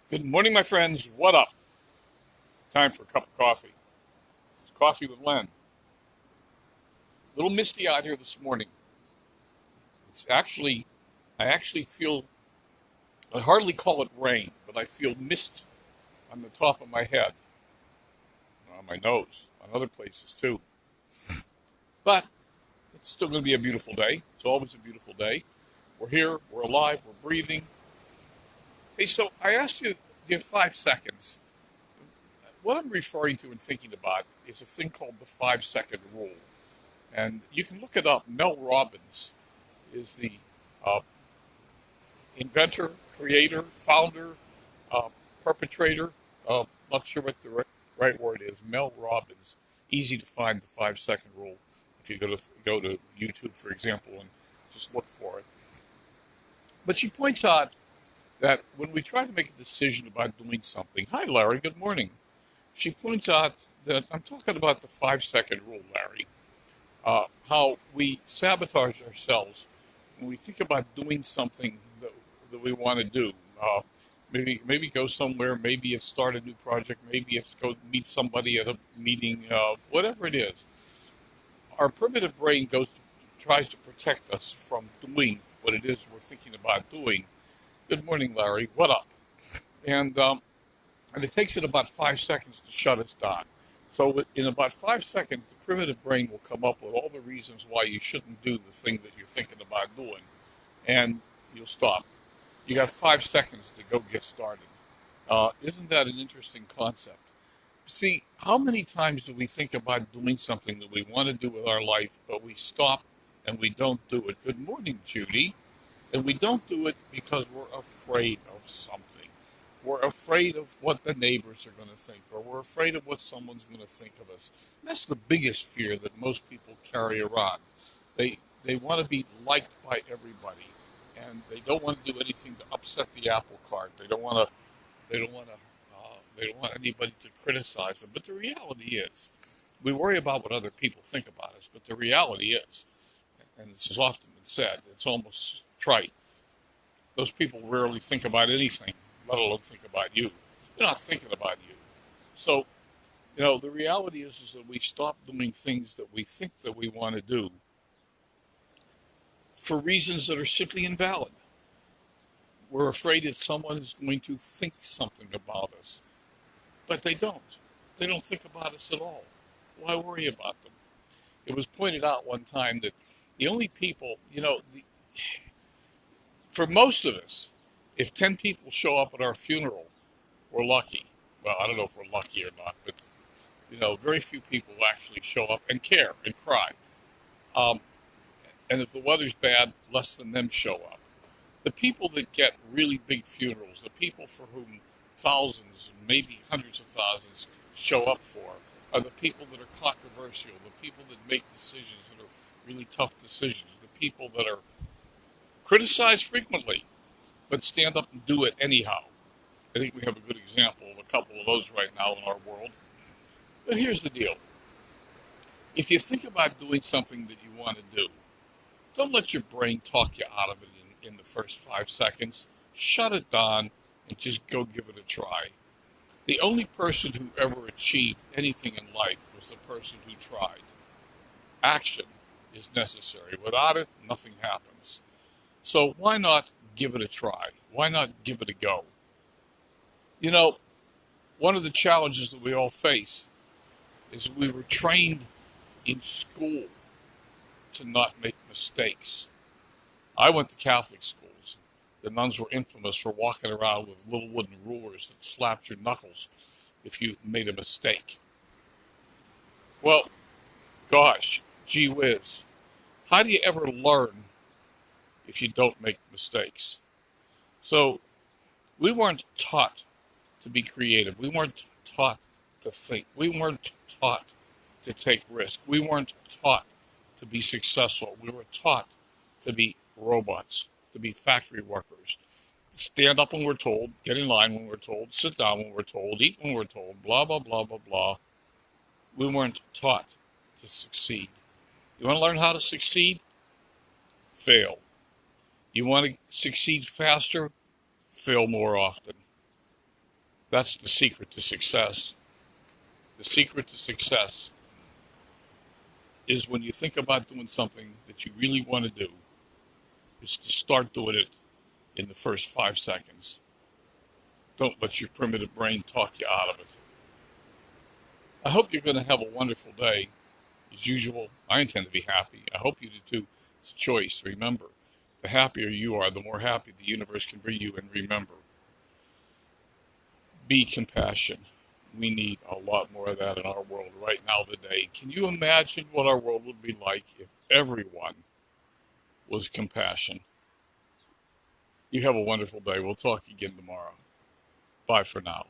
Good morning, my friends. What up? Time for a cup of coffee. It's Coffee with Len. A little misty out here this morning. I actually feel, I hardly call it rain, but I feel mist on the top of my head, on my nose, on other places too. But it's still going to be a beautiful day. It's always a beautiful day. We're here, we're alive, we're breathing. Hey, so I asked you, you have 5 seconds. What I'm referring to and thinking about is a thing called the 5 second rule. And you can look it up. Mel Robbins is the uh, inventor, creator, founder, uh, perpetrator. Not sure what the right word is. Mel Robbins. Easy to find the 5 second rule if you go to YouTube, for example, and just look for it. But she points out that when we try to make a decision about doing something, hi Larry, good morning. She points out that I'm talking about the 5 second rule, Larry. How we sabotage ourselves when we think about doing something that we want to do. Maybe go somewhere, maybe it's start a new project, maybe it's go meet somebody at a meeting, whatever it is. Our primitive brain tries to protect us from doing what it is we're thinking about doing. Good morning, Larry. What up? And it takes it about 5 seconds to shut us down. So in about 5 seconds, the primitive brain will come up with all the reasons why you shouldn't do the thing that you're thinking about doing, and you'll stop. You got 5 seconds to go get started. Isn't that an interesting concept? See, how many times do we think about doing something that we want to do with our life, but we stop and we don't do it? Good morning, Judy. And we don't do it because we're afraid of something. We're afraid of what the neighbors are going to think, or we're afraid of what someone's going to think of us. And that's the biggest fear that most people carry around. They want to be liked by everybody, and they don't want to do anything to upset the apple cart. They don't want anybody to criticize them. But the reality is, we worry about what other people think about us. But the reality is, and this has often been said, it's almost trite. Those people rarely think about anything, let alone think about you. They're not thinking about you. So, the reality is that we stop doing things that we think that we want to do for reasons that are simply invalid. We're afraid that someone is going to think something about us, but they don't. They don't think about us at all. Why worry about them? It was pointed out one time that the only people, for most of us, if 10 people show up at our funeral, we're lucky. Well, I don't know if we're lucky or not, but, very few people actually show up and care and cry. Um, and if the weather's bad, less than them show up. The people that get really big funerals, the people for whom thousands, maybe hundreds of thousands show up for, are the people that are controversial, the people that make decisions that are really tough decisions, the people that are criticized frequently, but stand up and do it anyhow. I think we have a good example of a couple of those right now in our world. But here's the deal. If you think about doing something that you want to do, don't let your brain talk you out of it in the first 5 seconds. Shut it down and just go give it a try. The only person who ever achieved anything in life was the person who tried. Action is necessary. Without it, nothing happens. So why not give it a try? Why not give it a go? One of the challenges that we all face is we were trained in school to not make mistakes. I went to Catholic schools. The nuns were infamous for walking around with little wooden rulers that slapped your knuckles if you made a mistake. Well, gosh, gee whiz. How do you ever learn if you don't make mistakes? So we weren't taught to be creative. We weren't taught to think. We weren't taught to take risks. We weren't taught to be successful. We were taught to be robots, to be factory workers. Stand up when we're told, get in line when we're told, sit down when we're told, eat when we're told, blah, blah, blah, blah, blah. We weren't taught to succeed. You want to learn how to succeed? Fail. You want to succeed faster? Fail more often. That's the secret to success. The secret to success is when you think about doing something that you really want to do, is to start doing it in the first 5 seconds. Don't let your primitive brain talk you out of it. I hope you're going to have a wonderful day. As usual, I intend to be happy. I hope you do too. It's a choice. Remember, the happier you are, the more happy the universe can bring you. And remember, be compassionate. We need a lot more of that in our world right now today. Can you imagine what our world would be like if everyone was compassionate? You have a wonderful day. We'll talk again tomorrow. Bye for now.